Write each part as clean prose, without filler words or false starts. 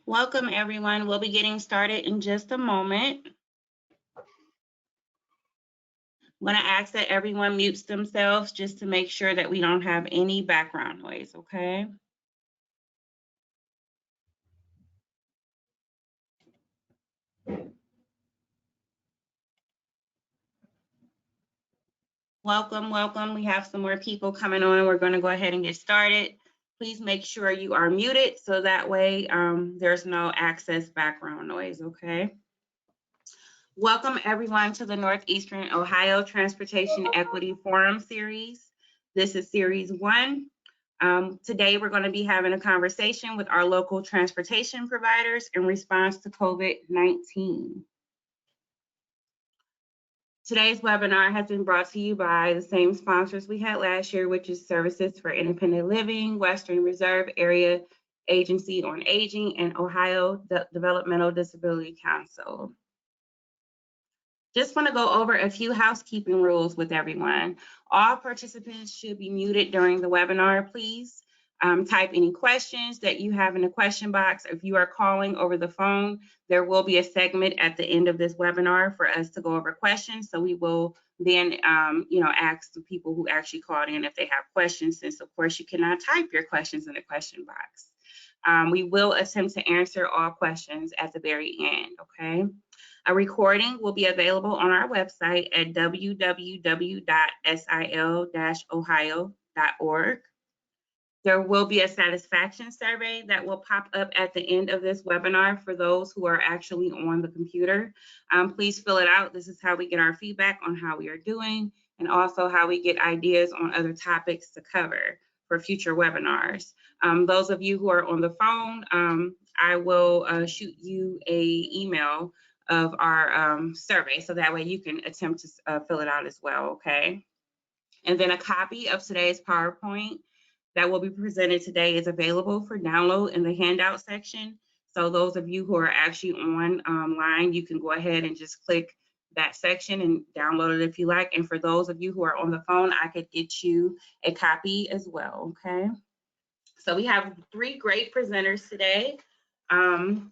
Welcome, everyone. We'll be getting started in just a moment. I'm going to ask that everyone mutes themselves just to make sure that we don't have any background noise, okay? Welcome, welcome. We have some more people coming on. We're going to go ahead and get started. Please make sure you are muted so that way there's no access background noise, okay? Welcome everyone to the Northeastern Ohio Transportation Equity Forum series. This is series 1. Today we're going to be having a conversation with our local transportation providers in response to COVID-19. Today's webinar has been brought to you by the same sponsors we had last year, which is Services for Independent Living, Western Reserve Area Agency on Aging, and Ohio Developmental Disability Council. Just want to go over a few housekeeping rules with everyone. All participants should be muted during the webinar, please. Type any questions that you have in the question box. If you are calling over the phone, there will be a segment at the end of this webinar for us to go over questions. So we will then, ask the people who actually called in if they have questions, since of course you cannot type your questions in the question box. We will attempt to answer all questions at the very end, okay? A recording will be available on our website at www.sil-ohio.org. There will be a satisfaction survey that will pop up at the end of this webinar for those who are actually on the computer. Please fill it out. This is how we get our feedback on how we are doing, and also how we get ideas on other topics to cover for future webinars. Those of you who are on the phone, I will shoot you an email of our survey, so that way you can attempt to fill it out as well, okay? And then a copy of today's PowerPoint that will be presented today is available for download in the handout section. So those of you who are actually online, you can go ahead and just click that section and download it if you like. And for those of you who are on the phone, I could get you a copy as well, okay? So we have 3 great presenters today. I'm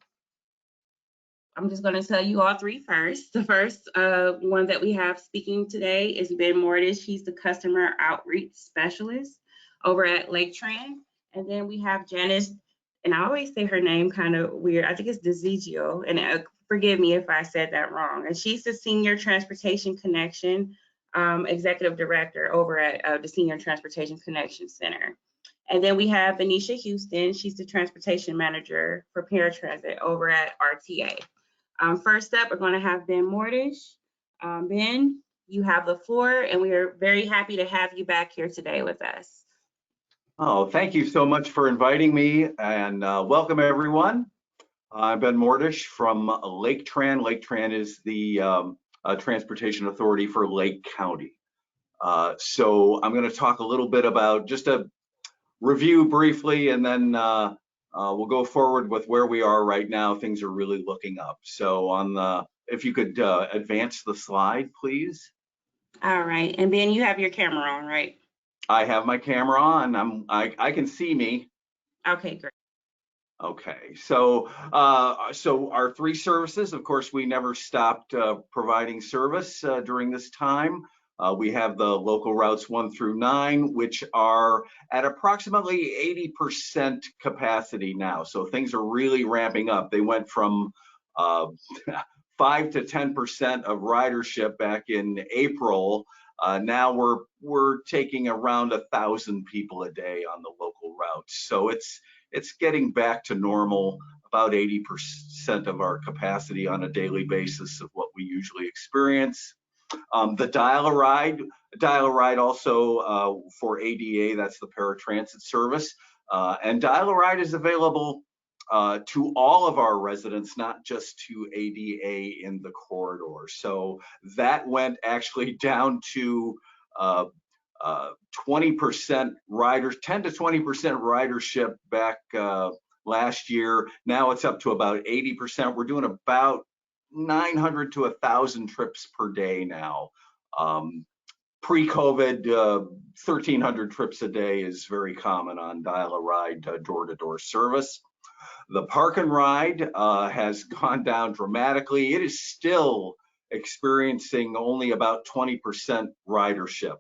just going to tell you all 3 first. The first one that we have speaking today is Ben Mordish. He's the Customer Outreach Specialist over at LakeTran. And then we have Janice, and I always say her name kind of weird. I think it's DeZigio, and forgive me if I said that wrong. And she's the Senior Transportation Connection Executive Director over at the Senior Transportation Connection Center. And then we have Venetia Houston. She's the Transportation Manager for Paratransit over at RTA. First up, we're going to have Ben Mordish. Ben, you have the floor, and we are very happy to have you back here today with us. Oh, thank you so much for inviting me, and welcome everyone. I'm Ben Mordish from LakeTran. LakeTran is the transportation authority for Lake County. So I'm going to talk a little bit about just a review briefly, and then we'll go forward with where we are right now. Things are really looking up. So if you could advance the slide, please. All right, and Ben, you have your camera on, right? I have my camera on. I can see me. Okay, great. Okay, so our 3 services, of course, we never stopped providing service during this time. We have the local routes 1 through 9, which are at approximately 80% capacity now. So things are really ramping up. They went from 5 to 10% of ridership back in April. Now we're taking around 1,000 people a day on the local routes. So it's getting back to normal, about 80% of our capacity on a daily basis of what we usually experience. The Dial-A-Ride also for ADA, that's the paratransit service. And Dial-A-Ride is available to all of our residents, not just to ADA in the corridor. So that went actually down to 20% riders, 10 to 20% ridership back last year. Now it's up to about 80%. We're doing about 900 to 1,000 trips per day now. Pre-COVID, 1,300 trips a day is very common on Dial-A-Ride door-to-door service. The Park and Ride has gone down dramatically. It is still experiencing only about 20% ridership.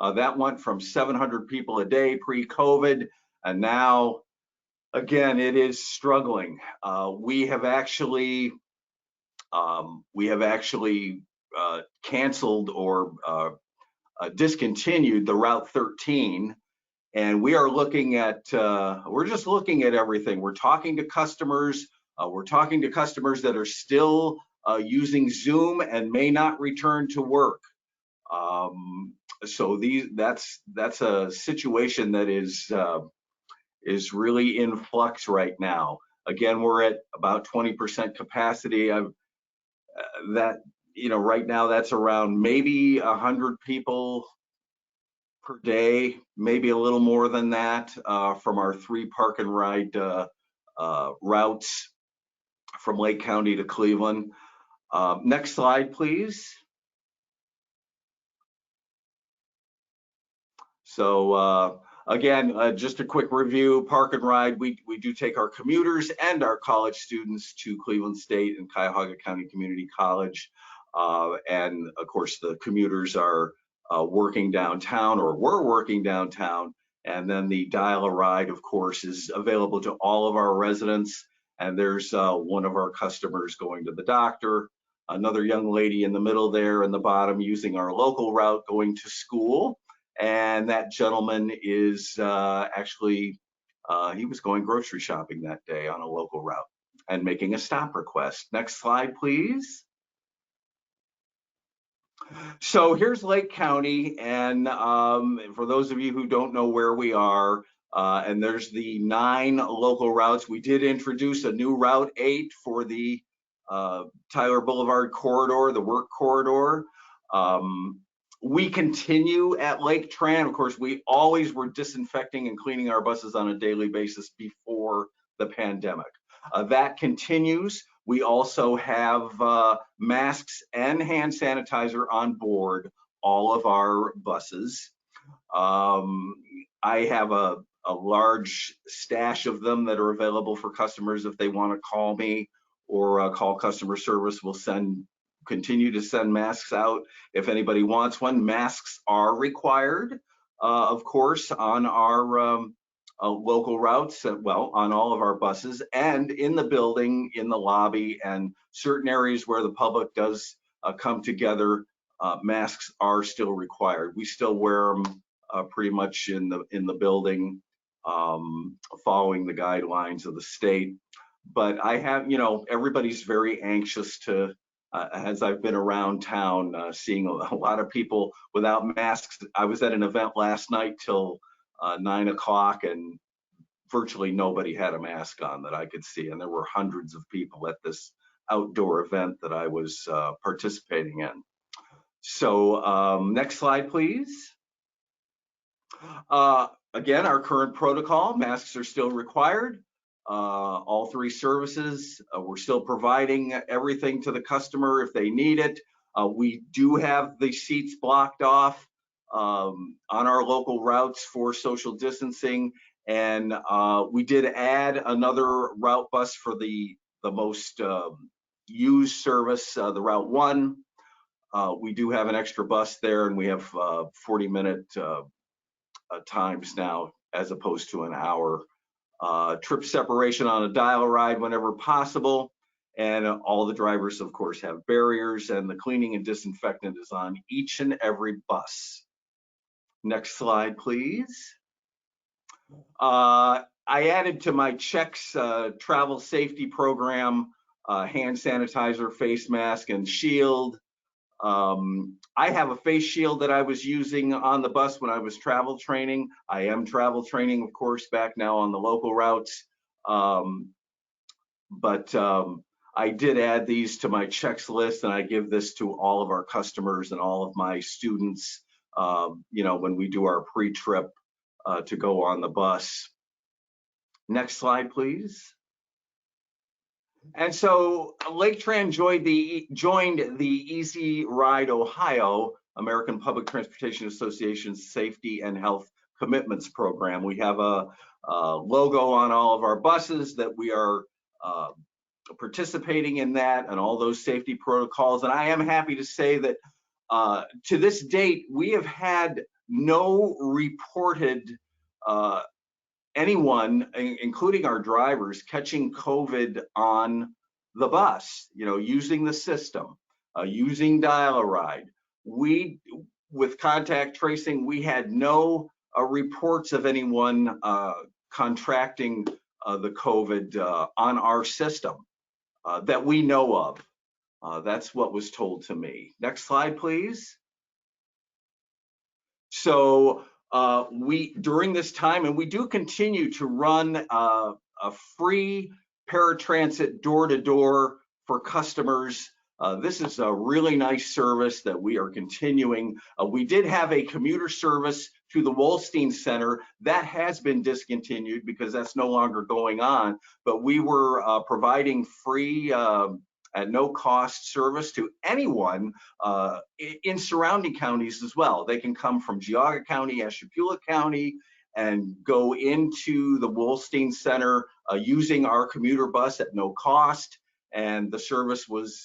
That went from 700 people a day pre-COVID, and now, again, it is struggling. We have actually canceled or discontinued the Route 13, and we are looking at, we're just looking at everything. We're talking to customers. We're talking to customers that are still using Zoom and may not return to work. So that's a situation that is really in flux right now. Again, we're at about 20% capacity. Right now that's around maybe 100 people per day, maybe a little more than that, from our 3 Park and Ride routes from Lake County to Cleveland. Next slide, please. So again, just a quick review. Park and Ride, we do take our commuters and our college students to Cleveland State and Cuyahoga County Community College. And of course, the commuters are working downtown, or were working downtown. And then the Dial-A-Ride, of course, is available to all of our residents. And there's one of our customers going to the doctor, another young lady in the middle there in the bottom using our local route going to school. And that gentleman is actually, he was going grocery shopping that day on a local route and making a stop request. Next slide, please. So here's Lake County, and for those of you who don't know where we are, and there's the 9 local routes. We did introduce a new Route 8 for the Tyler Boulevard corridor, the work corridor. We continue at Lake Tran. Of course, we always were disinfecting and cleaning our buses on a daily basis before the pandemic. That continues. We also have masks and hand sanitizer on board all of our buses. I have a large stash of them that are available for customers if they want to call me or call customer service. We'll continue to send masks out if anybody wants one. Masks are required, of course, on our local routes, well, on all of our buses, and in the building, in the lobby, and certain areas where the public does come together, masks are still required. We still wear them pretty much in the building, following the guidelines of the state. But I have, everybody's very anxious to, as I've been around town, seeing a lot of people without masks. I was at an event last night till 9 o'clock, and virtually nobody had a mask on that I could see, and there were hundreds of people at this outdoor event that I was participating in. So next slide, please. Again, our current protocol, masks are still required. All 3 services, we're still providing everything to the customer if they need it. We do have the seats blocked off on our local routes for social distancing, and we did add another route bus for the most used service, the Route 1. We do have an extra bus there, and we have 40-minute times now as opposed to an hour. Trip separation on a Dial-A-Ride whenever possible, and all the drivers, of course, have barriers, and the cleaning and disinfectant is on each and every bus. Next slide, please. I added to my checks travel safety program, hand sanitizer, face mask, and shield. I have a face shield that I was using on the bus when I was travel training. I am travel training, of course, back now on the local routes. But I did add these to my checks list, and I give this to all of our customers and all of my students, when we do our pre-trip to go on the bus. Next slide, please. And so Lake Tran joined the Easy Ride Ohio, American Public Transportation Association's Safety and Health Commitments Program. We have a logo on all of our buses that we are participating in that and all those safety protocols. And I am happy to say that to this date, we have had no reported anyone, including our drivers, catching COVID on the bus, using the system, using Dial-A-Ride. With contact tracing, we had no reports of anyone contracting the COVID on our system that we know of. That's what was told to me. Next slide, please. So during this time, and we do continue to run a free paratransit door-to-door for customers. This is a really nice service that we are continuing. We did have a commuter service to the Wolstein Center. That has been discontinued because that's no longer going on, but we were providing free at no cost service to anyone in surrounding counties as well. They can come from Geauga County, Ashtabula County, and go into the Wolstein Center using our commuter bus at no cost. And the service was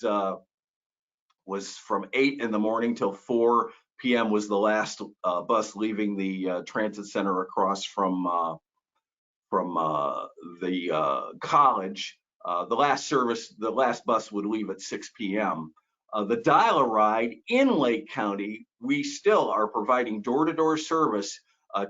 from 8 in the morning till 4 p.m. was the last bus leaving the transit center across from the college. The last bus would leave at 6 p.m. The Dial-A-Ride in Lake County, we still are providing door-to-door service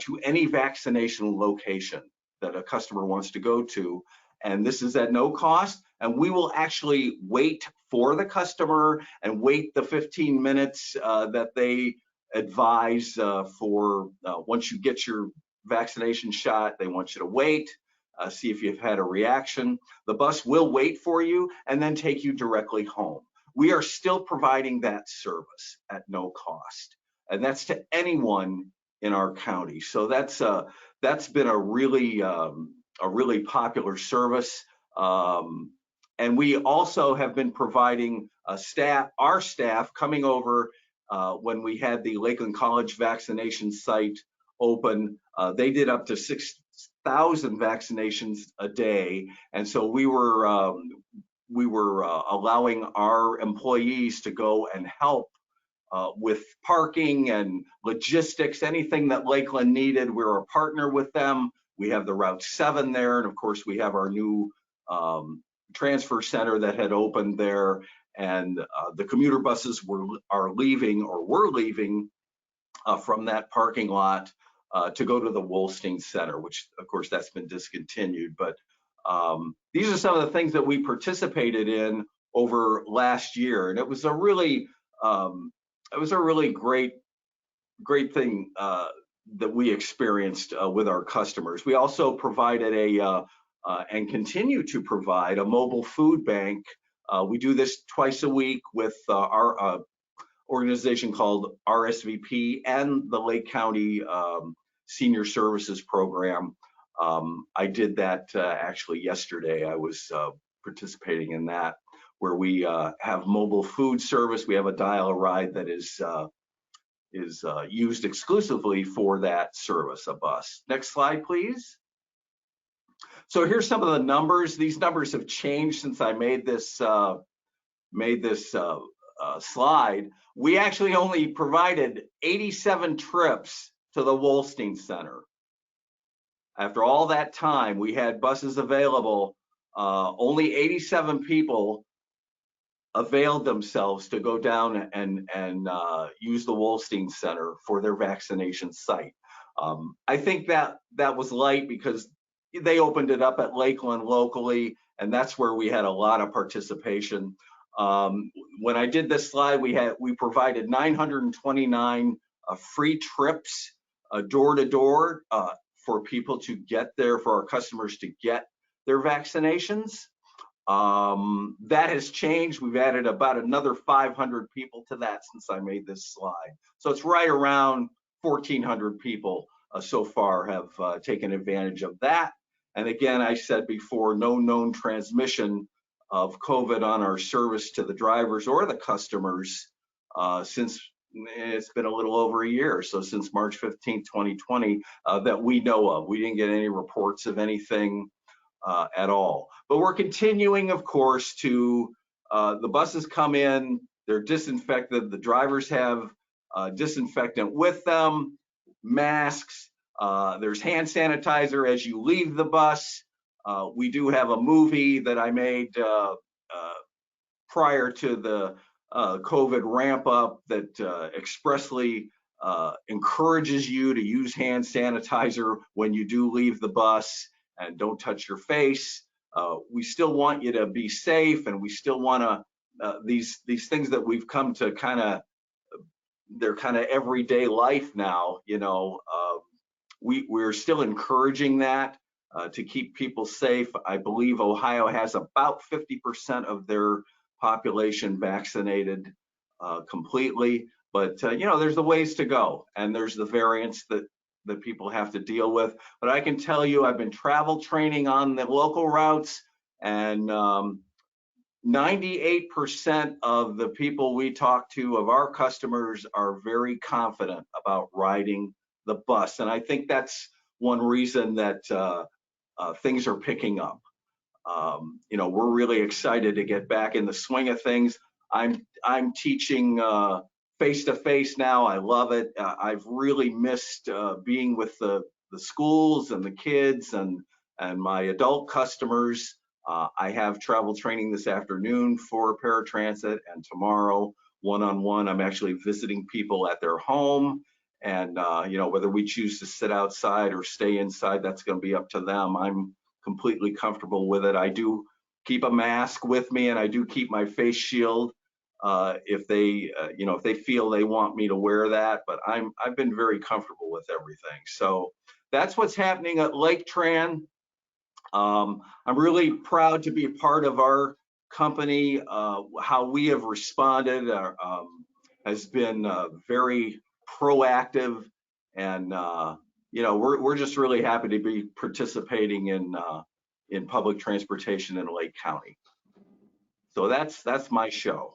to any vaccination location that a customer wants to go to. And this is at no cost. And we will actually wait for the customer and wait the 15 minutes that they advise for once you get your vaccination shot. They want you to wait, see if you've had a reaction. The bus will wait for you and then take you directly home. We are still providing that service at no cost, and that's to anyone in our county. So that's been a really popular service. And we also have been providing our staff coming over when we had the Lakeland College vaccination site open. They did up to 6,000 vaccinations a day, and so we were allowing our employees to go and help with parking and logistics, anything that Lakeland needed. We're a partner with them. We have the Route 7 there, and of course we have our new transfer center that had opened there, and the commuter buses were leaving from that parking lot to go to the Wolstein Center, which of course that's been discontinued. But these are some of the things that we participated in over last year, and it was a really great thing that we experienced with our customers. We also provided and continue to provide a mobile food bank. We do this twice a week with our organization called RSVP and the Lake County Senior Services Program. I did that actually yesterday. I was participating in that, where we have mobile food service. We have a Dial-A-Ride that is used exclusively for that service, a bus. Next slide, please. So here's some of the numbers. These numbers have changed since I made this slide. We actually only provided 87 trips to the Wolstein Center. After all that time, we had buses available. Only 87 people availed themselves to go down and use the Wolstein Center for their vaccination site. I think that was light because they opened it up at Lakeland locally, and that's where we had a lot of participation. When I did this slide, we provided 929 free trips door to door for people to get there, for our customers to get their vaccinations. That has changed. We've added about another 500 people to that since I made this slide. So it's right around 1,400 people so far have taken advantage of that. And again, I said before, no known transmission of COVID on our service to the drivers or the customers since it's been a little over a year, so since March 15th, 2020, that we know of. We didn't get any reports of anything at all. But we're continuing, of course, to, the buses come in, they're disinfected, the drivers have disinfectant with them, masks, there's hand sanitizer as you leave the bus. We do have a movie that I made prior to the COVID ramp up that expressly encourages you to use hand sanitizer when you do leave the bus, and don't touch your face. We still want you to be safe, and we still want to, these things that we've come to they're kind of everyday life now, you know. We're still encouraging that to keep people safe. I believe Ohio has about 50% of their population vaccinated completely, but you know, there's the ways to go, and there's the variants that people have to deal with. But I can tell you, I've been travel training on the local routes, and 98% of the people we talk to, of our customers, are very confident about riding the bus. And I think that's one reason that things are picking up. You know, we're really excited to get back in the swing of things. I'm teaching face-to-face now. I love it. I've really missed being with the schools and the kids and my adult customers. I have travel training this afternoon for paratransit, and tomorrow, one-on-one, I'm actually visiting people at their home. And you know, whether we choose to sit outside or stay inside, that's going to be up to them. I'm completely comfortable with it. I do keep a mask with me, and I do keep my face shield if they, you know, if they feel they want me to wear that. But I've been very comfortable with everything. So that's what's happening at Lake Tran. I'm really proud to be a part of our company. How we have responded has been very proactive, and you know, we're just really happy to be participating in public transportation in Lake County. So that's my show.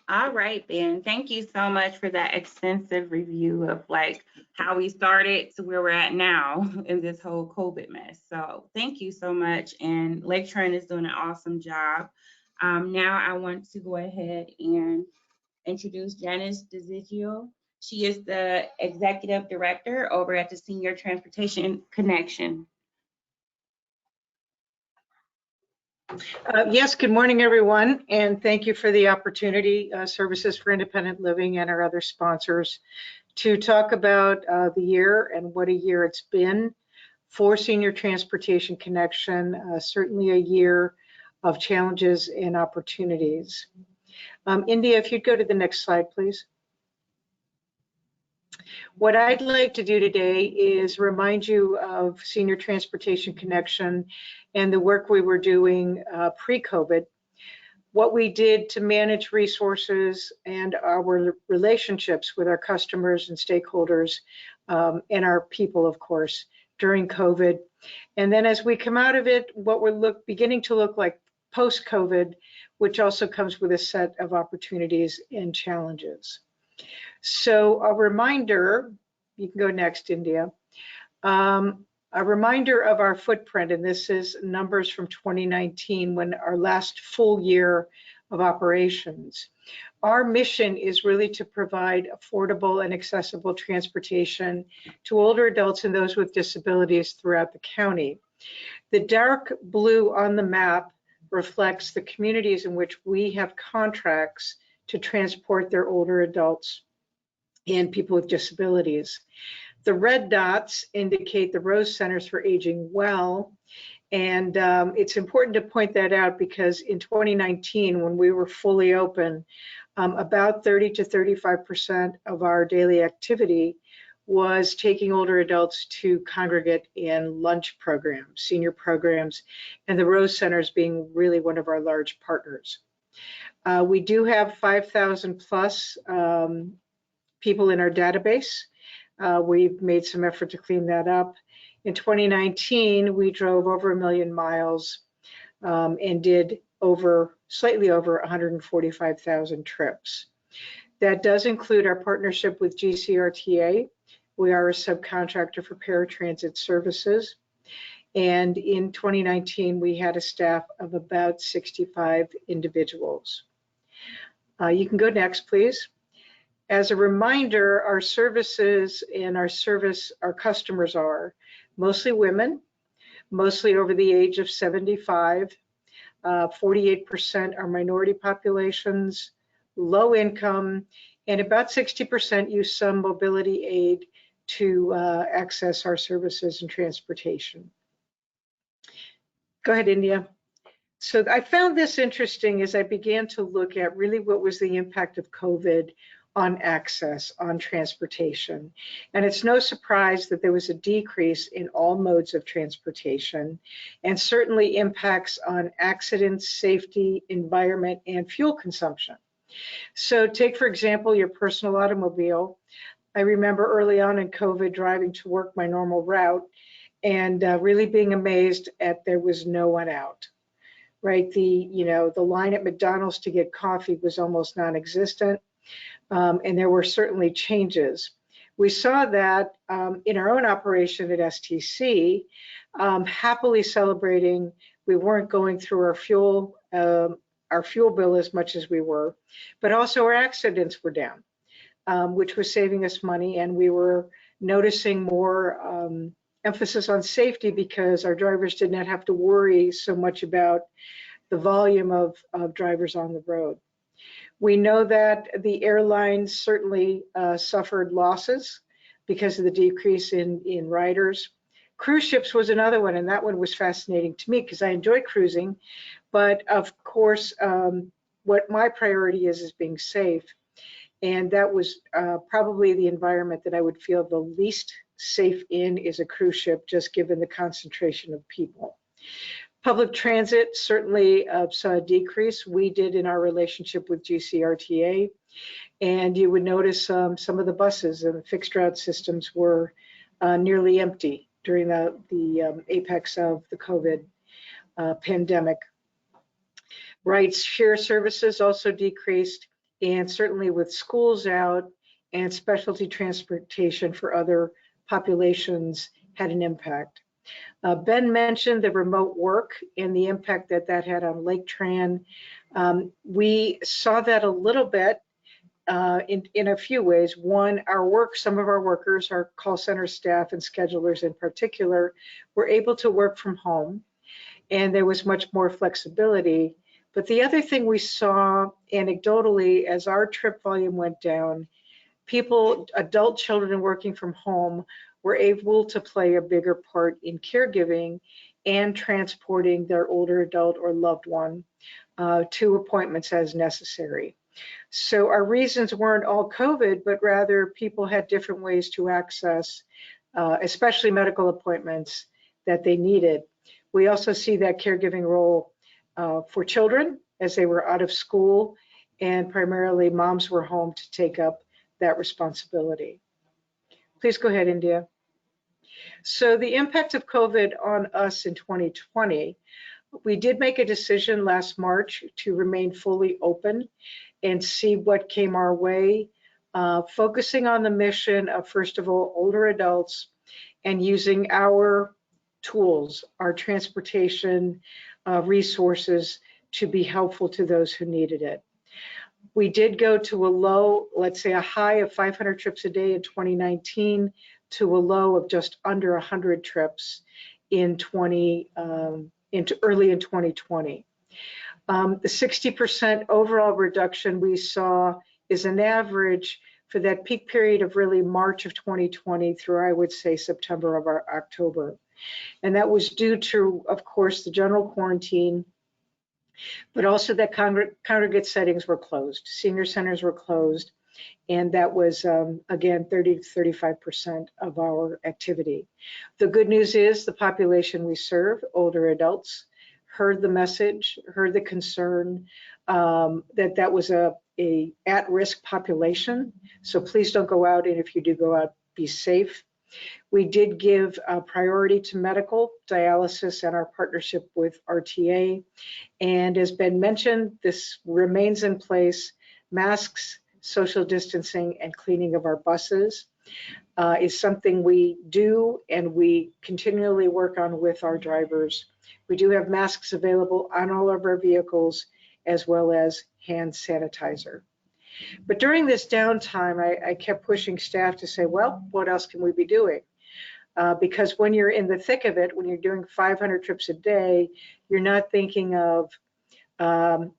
All right, Ben. Thank you so much for that extensive review of like how we started to where we're at now in this whole COVID mess. So thank you so much. And Lake Tran is doing an awesome job. Now I want to go ahead and introduce Janice DeZigio. She is the Executive Director over at the Senior Transportation Connection. Yes, good morning, everyone, and thank you for the opportunity, Services for Independent Living and our other sponsors, to talk about the year and what a year it's been for Senior Transportation Connection. Certainly a year of challenges and opportunities. India, if you'd go to the next slide, please. What I'd like to do today is remind you of Senior Transportation Connection and the work we were doing pre-COVID, what we did to manage resources and our relationships with our customers and stakeholders and our people, of course, during COVID. And then as we come out of it, what we're beginning to look like post-COVID, which also comes with a set of opportunities and challenges. So a reminder, you can go next, India. A reminder of our footprint, and this is numbers from 2019, when our last full year of operations. Our mission is really to provide affordable and accessible transportation to older adults and those with disabilities throughout the county. The dark blue on the map reflects the communities in which we have contracts to transport their older adults and people with disabilities. The red dots indicate the Rose Centers for Aging Well, and it's important to point that out because in 2019, when we were fully open, about 30 to 35% of our daily activity was taking older adults to congregate in lunch programs, senior programs, and the Rose Centers being really one of our large partners. We do have 5,000 plus people in our database. We've made some effort to clean that up. In 2019, we drove over 1 million miles and did slightly over 145,000 trips. That does include our partnership with GCRTA. We are a subcontractor for paratransit services. And in 2019, we had a staff of about 65 individuals. You can go next, please. As a reminder, our services and our customers are mostly women, mostly over the age of 75. 48% are minority populations, low income, and about 60% use some mobility aid to access our services and transportation. Go ahead, India. So I found this interesting as I began to look at really what was the impact of COVID on access, on transportation. And it's no surprise that there was a decrease in all modes of transportation, and certainly impacts on accidents, safety, environment, and fuel consumption. So take, for example, your personal automobile. I remember early on in COVID driving to work my normal route and really being amazed at there was no one out, right? The line at McDonald's to get coffee was almost non-existent. And there were certainly changes. We saw that in our own operation at STC, happily celebrating. We weren't going through our fuel bill as much as we were, but also our accidents were down, which was saving us money, and we were noticing more emphasis on safety because our drivers did not have to worry so much about the volume of drivers on the road. We know that the airlines certainly suffered losses because of the decrease in riders. Cruise ships was another one, and that one was fascinating to me because I enjoy cruising, but of course, what my priority is being safe, and that was probably the environment that I would feel the least safe in is a cruise ship, just given the concentration of people. Public transit certainly saw a decrease. We did in our relationship with GCRTA, and you would notice some of the buses and the fixed route systems were nearly empty during the apex of the COVID pandemic. Rides share services also decreased, and certainly with schools out and specialty transportation for other populations had an impact. Ben mentioned the remote work and the impact that that had on Lake Tran. We saw that a little bit in a few ways. One, some of our workers, our call center staff and schedulers in particular, were able to work from home, and there was much more flexibility. But the other thing we saw anecdotally as our trip volume went down, adult children working from home were able to play a bigger part in caregiving and transporting their older adult or loved one to appointments as necessary. So our reasons weren't all COVID, but rather people had different ways to access, especially medical appointments that they needed. We also see that caregiving role for children as they were out of school, and primarily moms were home to take up that responsibility. Please go ahead, India. So the impact of COVID on us in 2020, we did make a decision last March to remain fully open and see what came our way, focusing on the mission of, first of all, older adults and using our tools, our transportation resources to be helpful to those who needed it. We did go to a low, let's say a high of 500 trips a day in 2019 to a low of just under 100 trips in early in 2020. The 60% overall reduction we saw is an average for that peak period of really March of 2020 through, I would say, September of October. And that was due to, of course, the general quarantine, but also that congregate settings were closed, senior centers were closed, and that was, again, 30 to 35% of our activity. The good news is the population we serve, older adults, heard the message, heard the concern that was a at-risk population. So please don't go out, and if you do go out, be safe. We did give priority to medical, dialysis, and our partnership with RTA. And as Ben mentioned, this remains in place. Masks, social distancing, and cleaning of our buses is something we do and we continually work on with our drivers. We do have masks available on all of our vehicles, as well as hand sanitizer. But during this downtime, I kept pushing staff to say, well, what else can we be doing? Because when you're in the thick of it, when you're doing 500 trips a day, you're not thinking of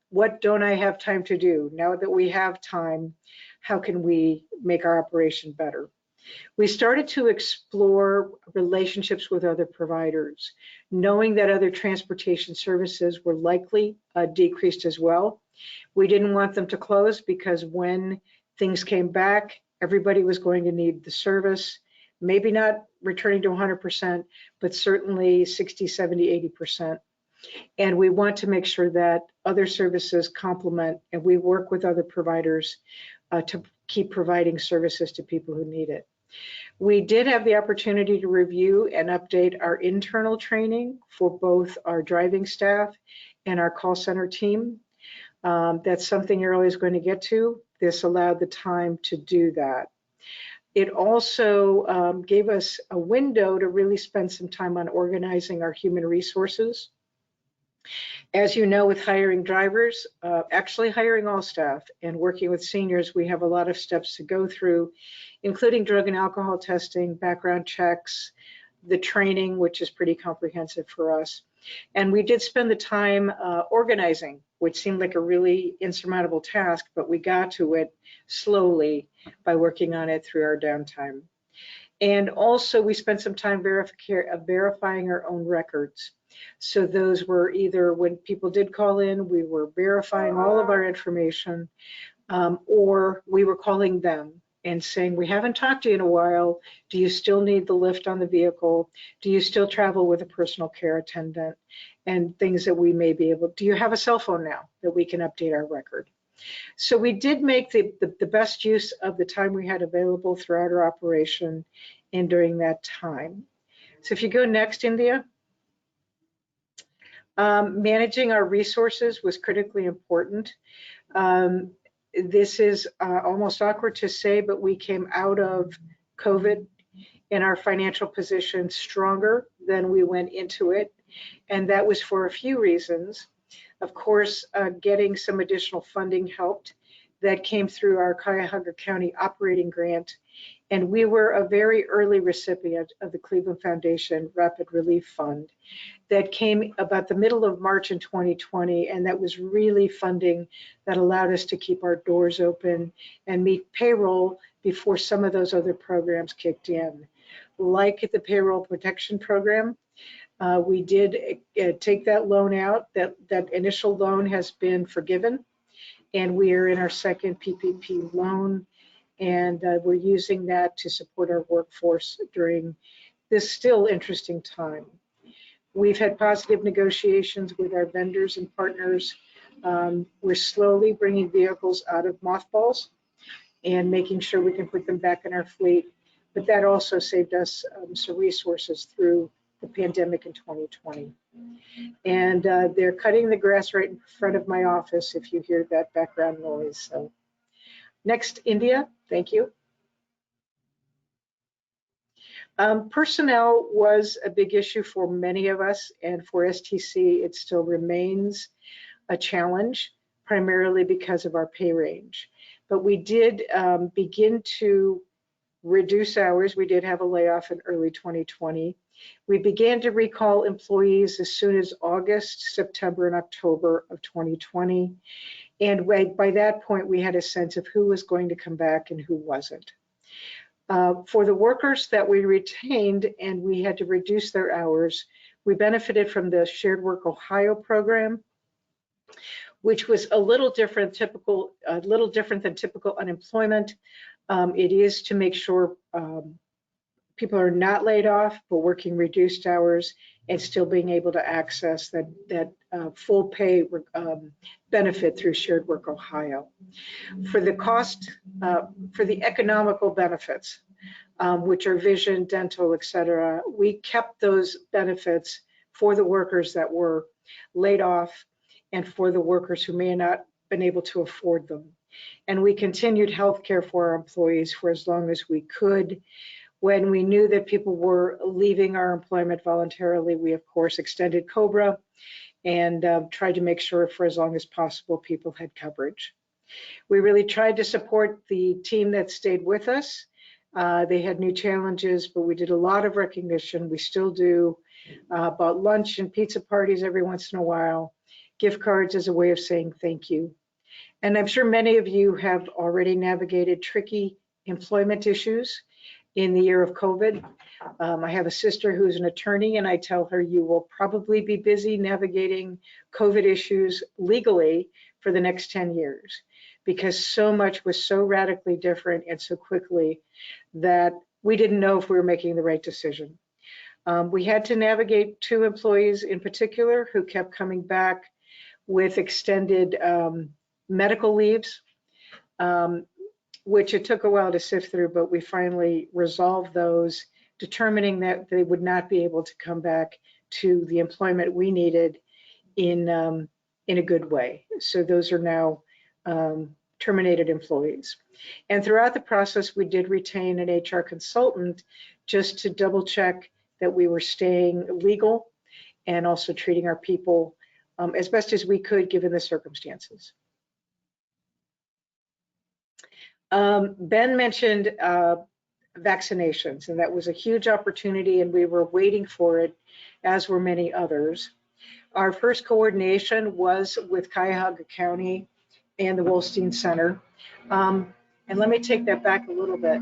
what don't I have time to do? Now that we have time, how can we make our operation better? We started to explore relationships with other providers, knowing that other transportation services were likely decreased as well. We didn't want them to close because when things came back, everybody was going to need the service, maybe not returning to 100%, but certainly 60, 70, 80%. And we want to make sure that other services complement, and we work with other providers to keep providing services to people who need it. We did have the opportunity to review and update our internal training for both our driving staff and our call center team. That's something you're always going to get to. This allowed the time to do that. It also gave us a window to really spend some time on organizing our human resources. As you know, with hiring drivers, actually hiring all staff and working with seniors, we have a lot of steps to go through, including drug and alcohol testing, background checks, the training, which is pretty comprehensive for us. And we did spend the time organizing, which seemed like a really insurmountable task, but we got to it slowly by working on it through our downtime. And also we spent some time verifying our own records. So those were either when people did call in, we were verifying all of our information, or we were calling them and saying, we haven't talked to you in a while. Do you still need the lift on the vehicle? Do you still travel with a personal care attendant? And things that we may be able, do you have a cell phone now that we can update our record? So we did make the best use of the time we had available throughout our operation and during that time. So if you go next, India. Managing our resources was critically important. This is almost awkward to say, but we came out of COVID in our financial position stronger than we went into it. And that was for a few reasons. Of course, getting some additional funding helped. That came through our Cuyahoga County operating grant. And we were a very early recipient of the Cleveland Foundation Rapid Relief Fund that came about the middle of March in 2020. And that was really funding that allowed us to keep our doors open and meet payroll before some of those other programs kicked in. Like the payroll protection program, we did take that loan out. That initial loan has been forgiven. And we are in our second PPP loan. And we're using that to support our workforce during this still interesting time. We've had positive negotiations with our vendors and partners. We're slowly bringing vehicles out of mothballs and making sure we can put them back in our fleet. But that also saved us some resources through the pandemic in 2020. And they're cutting the grass right in front of my office if you hear that background noise. So next, India, thank you. Personnel was a big issue for many of us, and for STC, it still remains a challenge, primarily because of our pay range. But we did begin to reduce hours. We did have a layoff in early 2020. We began to recall employees as soon as August, September, and October of 2020. And by that point, we had a sense of who was going to come back and who wasn't. For the workers that we retained and we had to reduce their hours, we benefited from the Shared Work Ohio program, which was a little different than typical unemployment. It is to make sure people are not laid off, but working reduced hours and still being able to access that full pay benefit through Shared Work Ohio. For the cost, for the economical benefits, which are vision, dental, et cetera, we kept those benefits for the workers that were laid off and for the workers who may not been able to afford them. And we continued healthcare for our employees for as long as we could. When we knew that people were leaving our employment voluntarily, we of course extended COBRA and tried to make sure for as long as possible people had coverage. We really tried to support the team that stayed with us. They had new challenges, but we did a lot of recognition. We still do, bought lunch and pizza parties every once in a while, gift cards as a way of saying thank you. And I'm sure many of you have already navigated tricky employment issues in the year of COVID. I have a sister who's an attorney, and I tell her you will probably be busy navigating COVID issues legally for the next 10 years, because so much was so radically different and so quickly that we didn't know if we were making the right decision. We had to navigate 2 employees in particular who kept coming back with extended medical leaves, which it took a while to sift through, but we finally resolved those, determining that they would not be able to come back to the employment we needed in a good way. So those are now terminated employees. And throughout the process, we did retain an HR consultant just to double check that we were staying legal and also treating our people as best as we could given the circumstances. Ben mentioned vaccinations, and that was a huge opportunity, and we were waiting for it, as were many others. Our first coordination was with Cuyahoga County and the Wolstein Center. And let me take that back a little bit.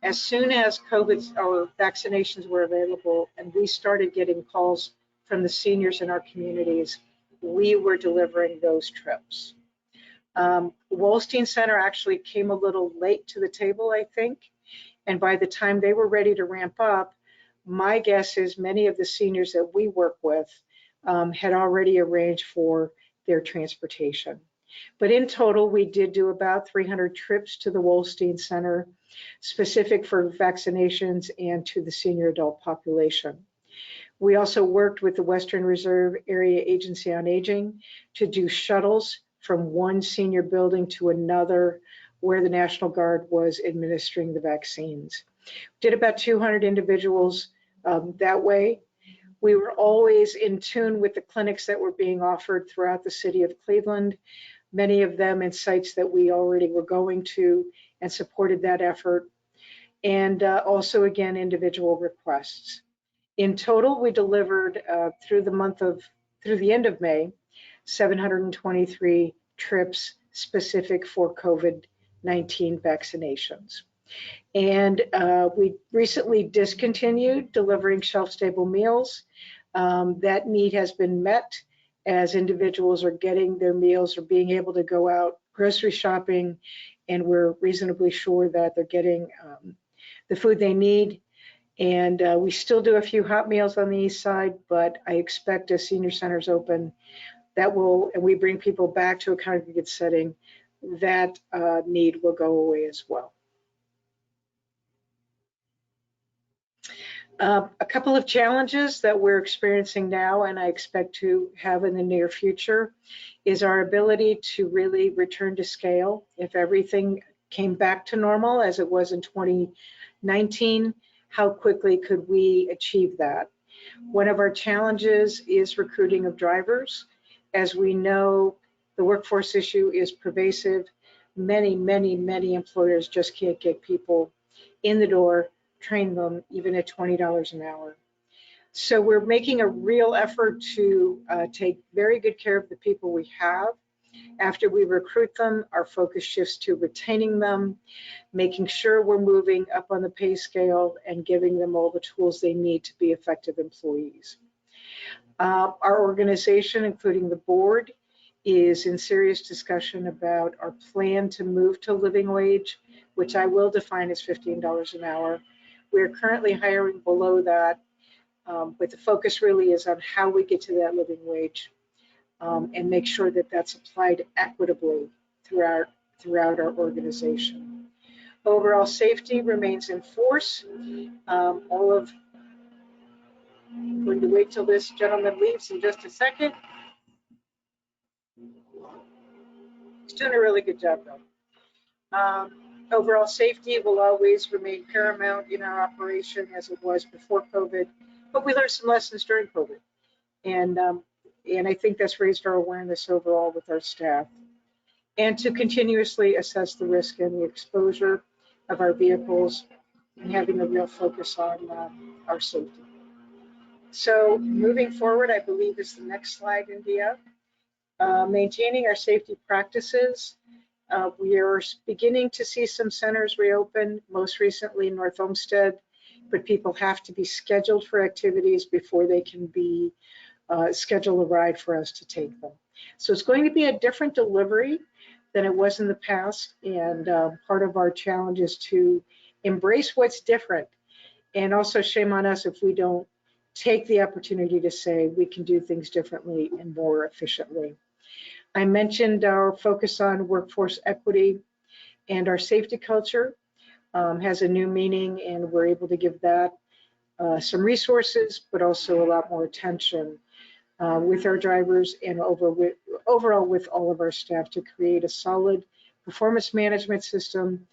As soon as COVID or vaccinations were available and we started getting calls from the seniors in our communities, we were delivering those trips. Wolstein Center actually came a little late to the table, I think. And by the time they were ready to ramp up, my guess is many of the seniors that we work with had already arranged for their transportation. But in total, we did do about 300 trips to the Wolstein Center, specific for vaccinations and to the senior adult population. We also worked with the Western Reserve Area Agency on Aging to do shuttles from one senior building to another where the National Guard was administering the vaccines. Did about 200 individuals that way. We were always in tune with the clinics that were being offered throughout the city of Cleveland, many of them in sites that we already were going to, and supported that effort. And also, again, individual requests. In total, we delivered through the end of May, 723 trips specific for COVID-19 vaccinations. And we recently discontinued delivering shelf-stable meals. That need has been met as individuals are getting their meals or being able to go out grocery shopping, and we're reasonably sure that they're getting the food they need. And we still do a few hot meals on the east side, but I expect as senior centers open, that will, and we bring people back to a congregate setting, that need will go away as well. A couple of challenges that we're experiencing now and I expect to have in the near future is our ability to really return to scale. If everything came back to normal as it was in 2019, how quickly could we achieve that? One of our challenges is recruiting of drivers. As we know, the workforce issue is pervasive. Many employers just can't get people in the door, train them even at $20 an hour. So we're making a real effort to take very good care of the people we have. After we recruit them, our focus shifts to retaining them, making sure we're moving up on the pay scale and giving them all the tools they need to be effective employees. Our organization, including the board, is in serious discussion about our plan to move to living wage, which I will define as $15 an hour. We're currently hiring below that, but the focus really is on how we get to that living wage and make sure that that's applied equitably throughout our organization. Overall safety remains in force. I'm going to wait till this gentleman leaves in just a second. He's doing a really good job though. Overall safety will always remain paramount in our operation as it was before COVID, but we learned some lessons during COVID. And I think that's raised our awareness overall with our staff. And to continuously assess the risk and the exposure of our vehicles and having a real focus on our safety. So moving forward, I believe is the next slide, India. Maintaining our safety practices. We are beginning to see some centers reopen, most recently North Olmsted, but people have to be scheduled for activities before they can be schedule a ride for us to take them. So it's going to be a different delivery than it was in the past, and part of our challenge is to embrace what's different, and also shame on us if we don't take the opportunity to say we can do things differently and more efficiently. I mentioned our focus on workforce equity, and our safety culture has a new meaning, and we're able to give that some resources, but also a lot more attention with our drivers and overall with all of our staff to create a solid performance management system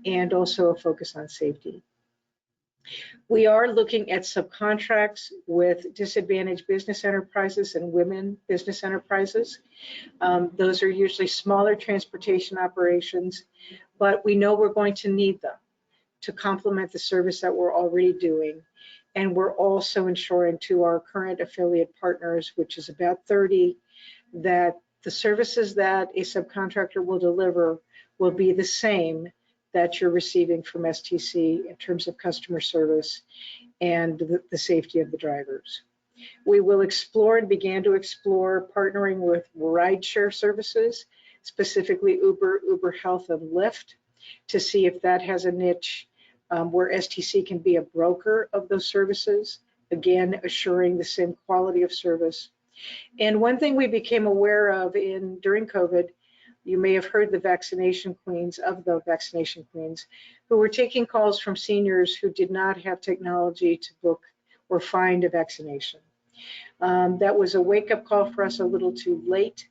and also a focus on safety. We are looking at subcontracts with disadvantaged business enterprises and women business enterprises. Those are usually smaller transportation operations, but we know we're going to need them to complement the service that we're already doing. And we're also ensuring to our current affiliate partners, which is about 30, that the services that a subcontractor will deliver will be the same that you're receiving from STC in terms of customer service and the safety of the drivers. We will explore and began to explore partnering with rideshare services, specifically Uber, Uber Health, and Lyft, to see if that has a niche where STC can be a broker of those services, again, assuring the same quality of service. And one thing we became aware of during COVID, you may have heard the vaccination queens, who were taking calls from seniors who did not have technology to book or find a vaccination. That was a wake-up call for us, a little too late,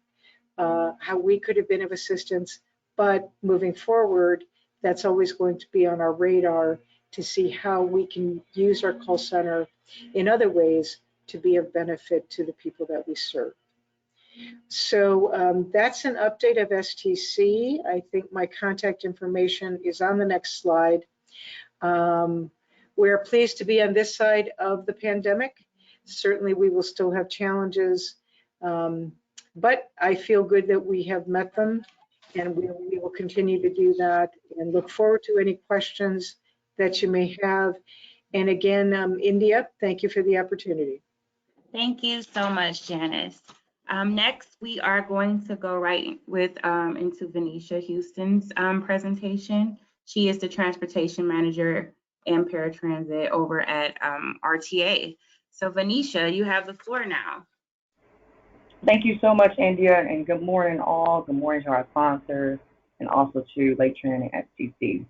how we could have been of assistance, but moving forward, that's always going to be on our radar to see how we can use our call center in other ways to be of benefit to the people that we serve. So that's an update of STC. I think my contact information is on the next slide. We're pleased to be on this side of the pandemic. Certainly we will still have challenges, but I feel good that we have met them, and we will continue to do that, and look forward to any questions that you may have. And again, India, thank you for the opportunity. Thank you so much, Janice. Next, we are going to go right into Venetia Houston's presentation. She is the Transportation Manager and Paratransit over at RTA. So Venetia, you have the floor now. Thank you so much, India, and good morning all. Good morning to our sponsors and also to Lake Tran and STC.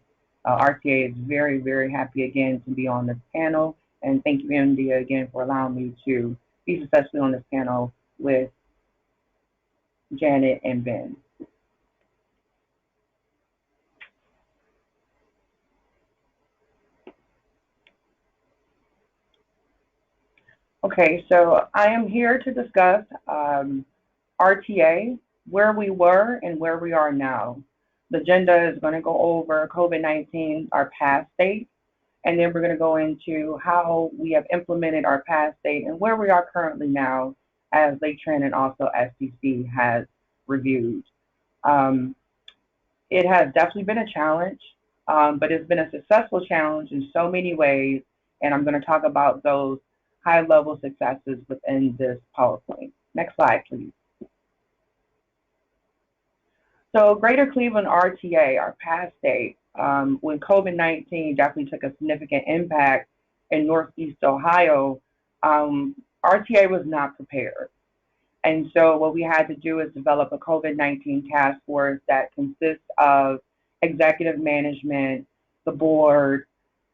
RTA is very, very happy again to be on this panel, and thank you, India, again for allowing me to be successfully on this panel with Janet and Ben. Okay, so I am here to discuss RTA, where we were and where we are now. The agenda is going to go over COVID-19, our past state, and then we're going to go into how we have implemented our past state and where we are currently now, as Lake Tran and also STC has reviewed. It has definitely been a challenge, but it's been a successful challenge in so many ways, and I'm going to talk about those high-level successes within this PowerPoint. Next slide, please. So Greater Cleveland RTA, our past state, when COVID-19 definitely took a significant impact in Northeast Ohio, RTA was not prepared. And so what we had to do is develop a COVID-19 task force that consists of executive management, the board,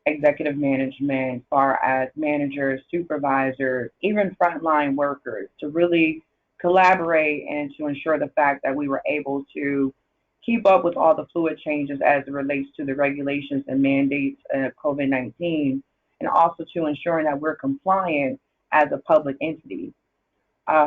executive management, as far as managers, supervisors, even frontline workers, to really collaborate and to ensure the fact that we were able to keep up with all the fluid changes as it relates to the regulations and mandates of COVID-19, and also to ensuring that we're compliant as a public entity.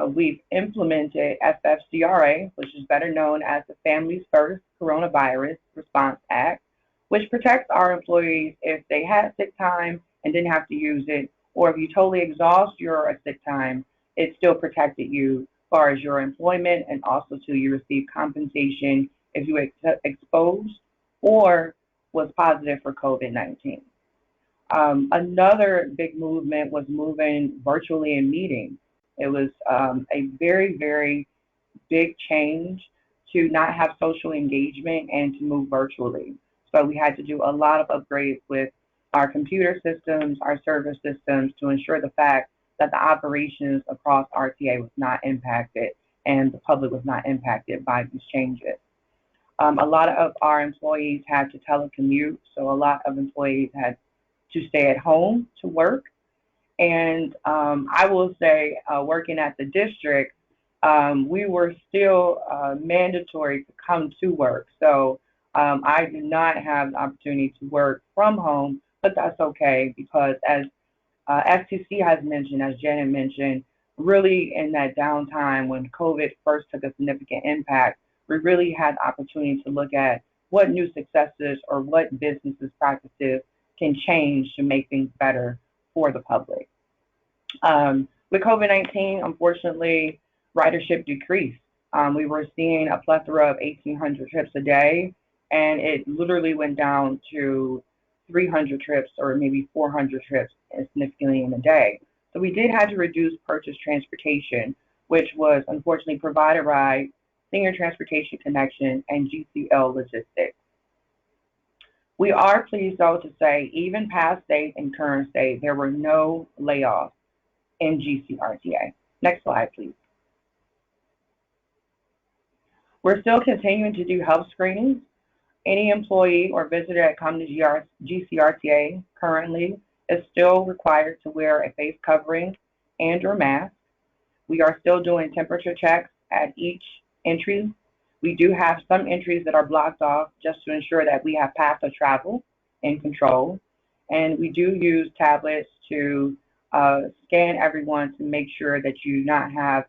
We've implemented FFCRA, which is better known as the Families First Coronavirus Response Act, which protects our employees if they had sick time and didn't have to use it, or if you totally exhaust your sick time, it still protected you as far as your employment, and also to you receive compensation if you were exposed or was positive for COVID-19. Another big movement was moving virtually in meetings. It was a very, very big change to not have social engagement and to move virtually. So we had to do a lot of upgrades with our computer systems, our server systems, to ensure the fact that the operations across RTA was not impacted and the public was not impacted by these changes. A lot of our employees had to telecommute, so a lot of employees had to stay at home to work. And I will say, working at the district, we were still mandatory to come to work. So I do not have the opportunity to work from home, but that's okay, because as FTC has mentioned, as Janet mentioned, really in that downtime when COVID first took a significant impact, we really had the opportunity to look at what new successes or what businesses practices can change to make things better for the public. With COVID-19, unfortunately, ridership decreased. We were seeing a plethora of 1,800 trips a day, and it literally went down to 300 trips or maybe 400 trips significantly in a day. So we did have to reduce purchase transportation, which was unfortunately provided by Senior Transportation Connection and GCL Logistics. We are pleased, though, to say even past state and current state, there were no layoffs in GCRTA. Next slide, please. We're still continuing to do health screenings. Any employee or visitor that comes to GCRTA currently is still required to wear a face covering and or mask. We are still doing temperature checks at each entry. We do have some entries that are blocked off just to ensure that we have paths of travel in control. And we do use tablets to scan everyone to make sure that you do not have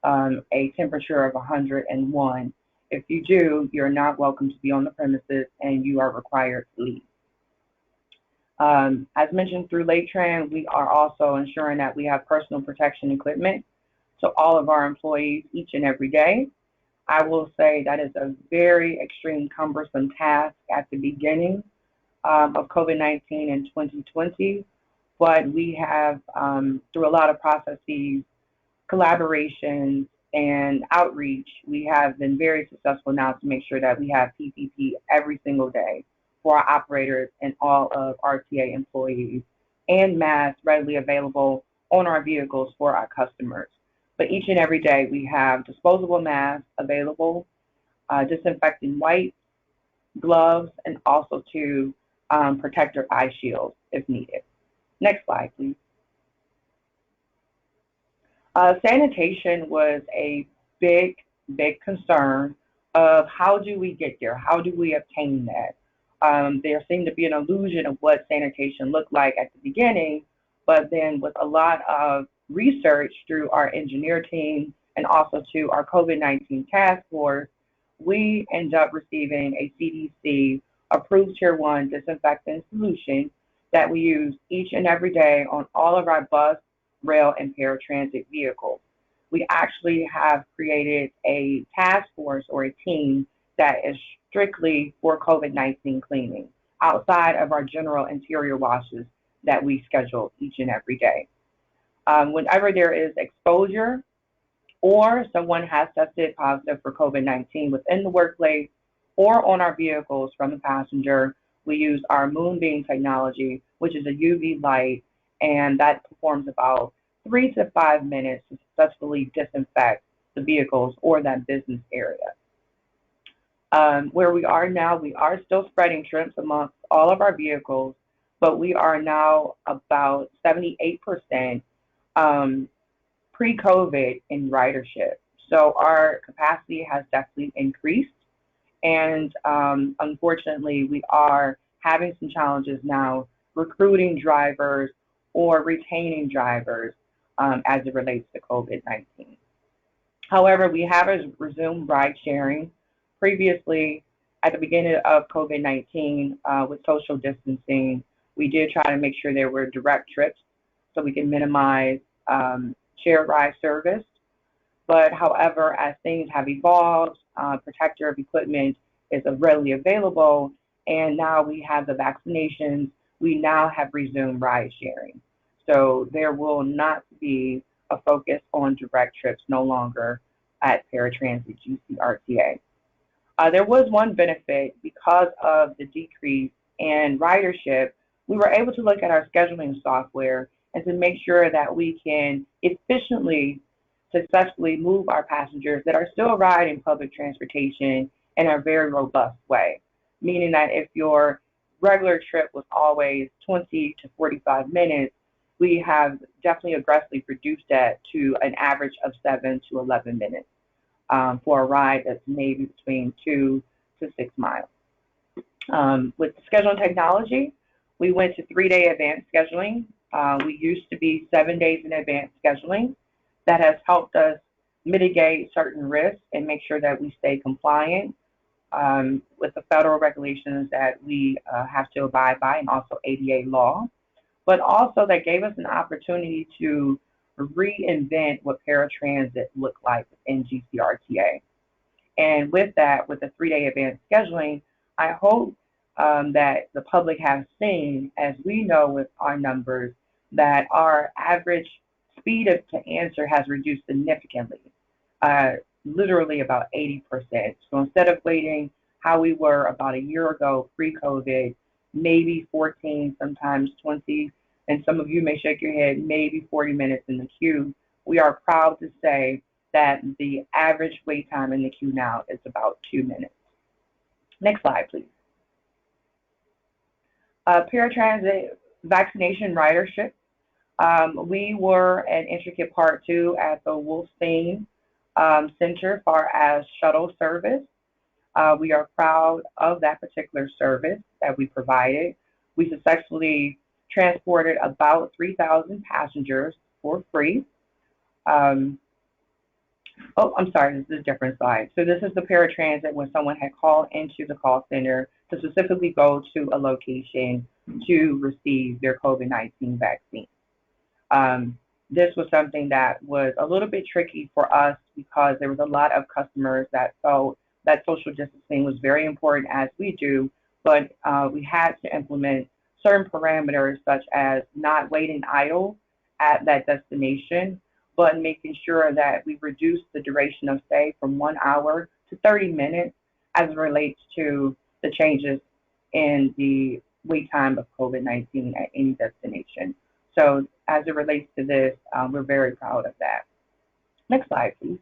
a temperature of 101. If you do, you're not welcome to be on the premises and you are required to leave. As mentioned through LateTran, we are also ensuring that we have personal protection equipment to all of our employees each and every day. I will say that is a very extreme cumbersome task at the beginning of COVID-19 in 2020, but we have, through a lot of processes, collaborations, and outreach, we have been very successful now to make sure that we have PPE every single day for our operators and all of RTA employees, and masks readily available on our vehicles for our customers. But each and every day we have disposable masks available, disinfecting wipes, gloves, and also to protect our eye shields if needed. Next slide, please. Sanitation was a big concern of how do we get there? How do we obtain that? There seemed to be an illusion of what sanitation looked like at the beginning, but then with a lot of research through our engineer team and also to our COVID-19 task force, we end up receiving a CDC approved Tier 1 disinfectant solution that we use each and every day on all of our bus, rail, and paratransit vehicles. We actually have created a task force or a team that is strictly for COVID-19 cleaning outside of our general interior washes that we schedule each and every day. Whenever there is exposure or someone has tested positive for COVID-19 within the workplace or on our vehicles from the passenger, we use our Moonbeam technology, which is a UV light, and that performs about 3 to 5 minutes to successfully disinfect the vehicles or that business area. Where we are now, we are still spreading trips amongst all of our vehicles, but we are now about 78% pre-COVID in ridership. So our capacity has definitely increased, And unfortunately, we are having some challenges now recruiting drivers or retaining drivers as it relates to COVID-19. However, we have resumed ride sharing. Previously, at the beginning of COVID-19, with social distancing, we did try to make sure there were direct trips so we can minimize shared ride service. But however, as things have evolved, protector of equipment is readily available, and now we have the vaccinations, we now have resumed ride sharing. So there will not be a focus on direct trips no longer at Paratransit GCRTA. There was one benefit because of the decrease in ridership. We were able to look at our scheduling software and to make sure that we can efficiently, successfully move our passengers that are still riding public transportation in a very robust way. Meaning that if your regular trip was always 20 to 45 minutes, we have definitely aggressively reduced that to an average of 7 to 11 minutes for a ride that's maybe between 2 to 6 miles. With scheduling technology, we went to 3-day advanced scheduling. We used to be 7 days in advance scheduling. That has helped us mitigate certain risks and make sure that we stay compliant with the federal regulations that we have to abide by, and also ADA law. But also that gave us an opportunity to reinvent what paratransit looked like in GCRTA. And with that, with the 3-day advanced scheduling, I hope that the public has seen, as we know with our numbers, that our average speed to answer has reduced significantly, literally about 80%. So instead of waiting how we were about a year ago pre-COVID, maybe 14, sometimes 20, and some of you may shake your head, maybe 40 minutes in the queue, we are proud to say that the average wait time in the queue now is about 2 minutes. Next slide, please. Paratransit vaccination ridership. We were an intricate part too at the Wolfstein Center as far as shuttle service. We are proud of that particular service that we provided. We successfully transported about 3,000 passengers for free. Oh, I'm sorry, this is a different slide. So this is the paratransit when someone had called into the call center to specifically go to a location to receive their COVID-19 vaccine. This was something that was a little bit tricky for us because there was a lot of customers that felt that social distancing was very important, as we do, but we had to implement certain parameters such as not waiting idle at that destination, but making sure that we reduce the duration of stay from 1 hour to 30 minutes as it relates to the changes in the wait time of COVID-19 at any destination. So as it relates to this, we're very proud of that. Next slide, please.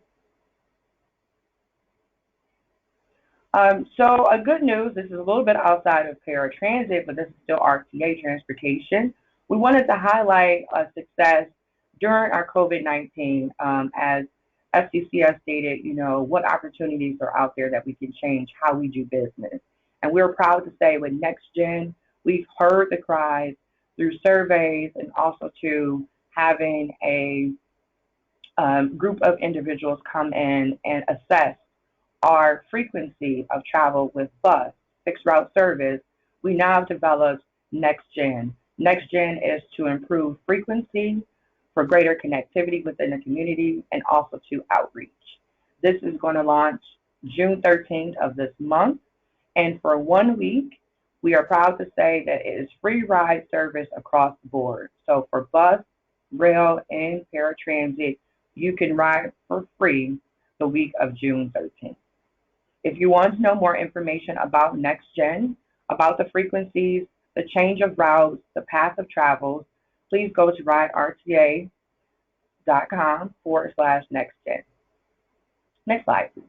So a good news, this is a little bit outside of paratransit, but this is still RTA transportation. We wanted to highlight a success during our COVID-19, as FCCS stated, what opportunities are out there that we can change how we do business. And we're proud to say with NextGen, we've heard the cries through surveys and also to having a group of individuals come in and assess our frequency of travel with bus, fixed route service. We now have developed NextGen. NextGen is to improve frequency for greater connectivity within the community and also to outreach. This is going to launch June 13th of this month. And for 1 week, we are proud to say that it is free ride service across the board. So for bus, rail, and paratransit, you can ride for free the week of June 13th. If you want to know more information about NextGen, about the frequencies, the change of routes, the path of travels, please go to riderta.com/NextGen. Next slide, please.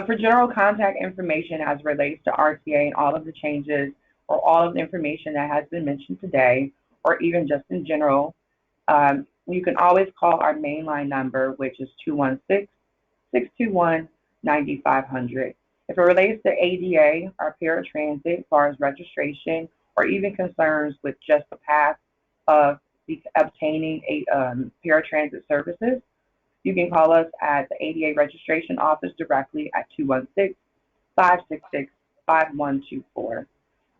For general contact information as it relates to RTA and all of the changes or all of the information that has been mentioned today, or even just in general, you can always call our mainline number, which is 216-621-9730. 9500. If it relates to ADA or paratransit, as far as registration or even concerns with just the path of obtaining a paratransit services, you can call us at the ADA registration office directly at 216-566-5124.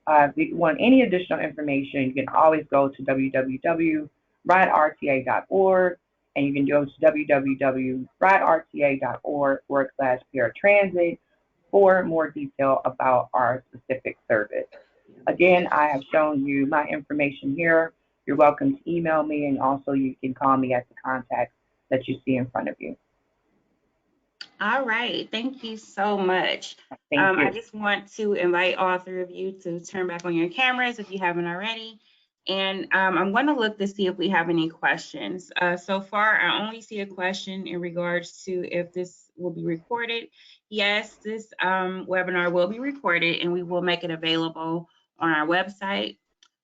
If you want any additional information, you can always go to www.riderta.org, and you can go to www.riderta.org/paratransit for more detail about our specific service. Again, I have shown you my information here. You're welcome to email me, and also you can call me at the contacts that you see in front of you. All right, thank you so much. Thank you. I just want to invite all three of you to turn back on your cameras if you haven't already. And I'm going to look to see if we have any questions. So far, I only see a question in regards to if this will be recorded. Yes, this webinar will be recorded, and we will make it available on our website.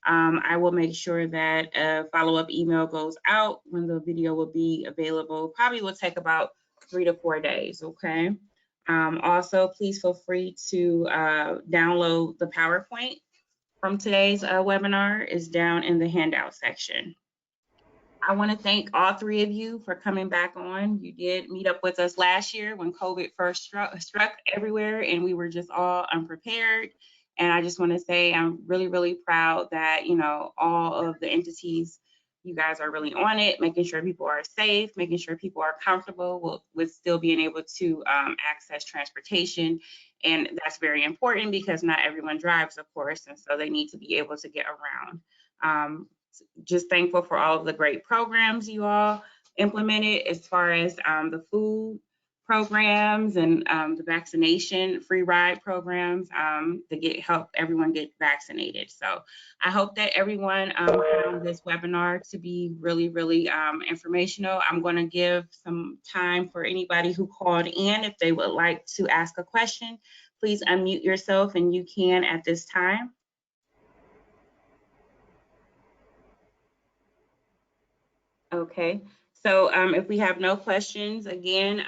I will make sure that a follow-up email goes out when the video will be available. Probably will take about 3 to 4 days, okay? Also, please feel free to download the PowerPoint from today's webinar. Is down in the handout section. I want to thank all three of you for coming back on. You did meet up with us last year when COVID first struck everywhere, and we were just all unprepared. And I just want to say I'm really, really proud that, you know, all of the entities, you guys are really on it, making sure people are safe, making sure people are comfortable with still being able to access transportation. And that's very important because not everyone drives, of course, and so they need to be able to get around. Just thankful for all of the great programs you all implemented as far as the food programs and the vaccination free ride programs to help everyone get vaccinated. So I hope that everyone found this webinar to be really, really informational. I'm going to give some time for anybody who called in. If they would like to ask a question, please unmute yourself, and you can at this time. Okay, so if we have no questions, again,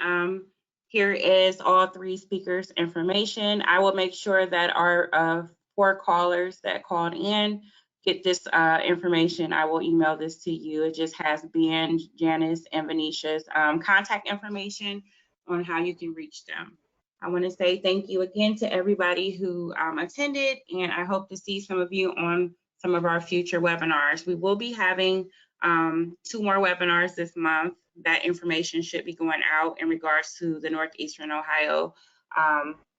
here is all three speakers' information. I will make sure that our 4 callers that called in get this information. I will email this to you. It just has Ben, Janice, and Venetia's contact information on how you can reach them. I want to say thank you again to everybody who attended, and I hope to see some of you on some of our future webinars. We will be having 2 more webinars this month. That information should be going out in regards to the Northeastern Ohio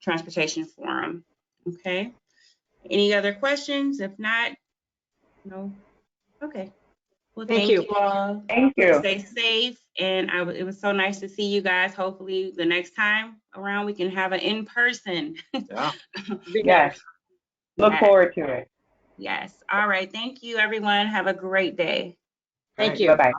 Transportation Forum. Okay. Any other questions? If not, no. Okay. Well, thank you all. Thank you. Stay safe. And it was so nice to see you guys. Hopefully the next time around we can have an in-person. Yeah. Yes. Look forward to it. Yes. All right. Thank you, everyone. Have a great day. Thank you. Bye-bye.